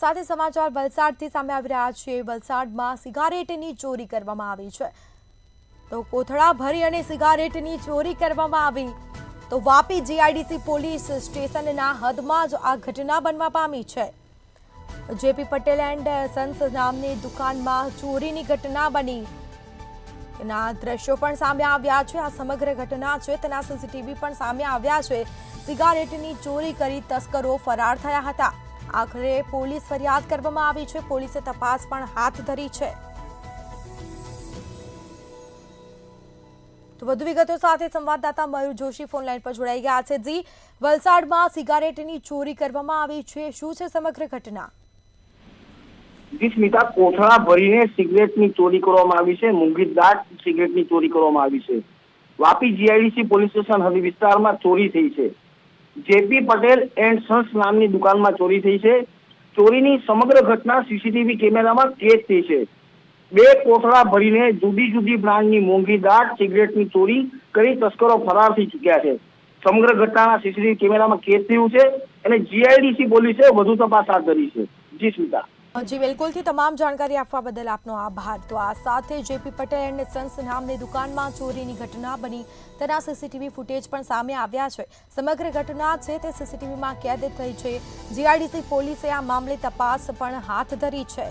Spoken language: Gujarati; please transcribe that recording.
સાથે સમાચાર વલસાડથી સામે આવી રહ્યા છે। વલસાડમાં સિગારેટની ચોરી કરવામાં આવી છે। તો કોથળા ભરી અને સિગારેટની ચોરી કરવામાં આવી। તો વાપી જીઆઈડીસી પોલીસ સ્ટેશનના હદમાં જ આ ઘટના બનવા પામી છે। જેપી પટેલ એન્ડ સન્સ નામની દુકાનમાં ચોરીની ઘટના બની। તેના દ્રશ્યો પણ સામે આવ્યા છે। આ સમગ્ર ઘટના છે તેના સીસીટીવી પણ સામે આવ્યા છે। સિગારેટની ચોરી કરી તસ્કરો ફરાર થયા હતા। આખરે પોલીસ ફરિયાદ કરવામાં આવી છે। પોલીસે તપાસ પણ હાથ ધરી છે। તો વધુ વિગતો સાથે સંવાદદાતા મયુર જોશી ફોન લાઈન પર જોડાઈ ગયા છે। જી, વલસાડમાં સિગારેટની ચોરી કરવામાં આવી છે, શું છે સમગ્ર ઘટના? જી સ્મિતા, કોથળા ભરીને સિગરેટની ચોરી કરવામાં આવી છે। મૂંગીદાટ સિગરેટની ચોરી કરવામાં આવી છે। વાપી જીઆઈડીસી પોલીસ સ્ટેશન હદ વિસ્તારમાં ચોરી થઈ છે। જેપી પટેલ એન્ડ સન્સ નામની દુકાનમાં ચોરી થઈ છે। ચોરીની સમગ્ર ઘટના સીસીટીવી કેમેરામાં કેદ થઈ છે। બે કોથળા ભરીને જુદી જુદી બ્રાન્ડની મોંઘીદાટ સિગરેટની ચોરી કરી તસ્કરો ફરાર થઈ ચૂક્યા છે। સમગ્ર ઘટનાના સીસીટીવી કેમેરામાં કેદ થયું છે અને જીઆઈડીસી પોલીસે વધુ તપાસ હાથ ધરી છે। જી સ્મિતા। જી બિલકુલથી તમામ જાણકારી આપવા બદલ આપનો આભાર। તો આ સાથે જેપી પટેલ એન્ડ સન્સ નામની દુકાનમાં ચોરીની ઘટના બની તેના સીસીટીવી ફૂટેજ પણ સામે આવ્યા છે। સમગ્ર ઘટના છે તે સીસીટીવીમાં કેદ થઈ છે। જીઆઈડીસી પોલીસે આ મામલે તપાસ પણ હાથ ધરી છે।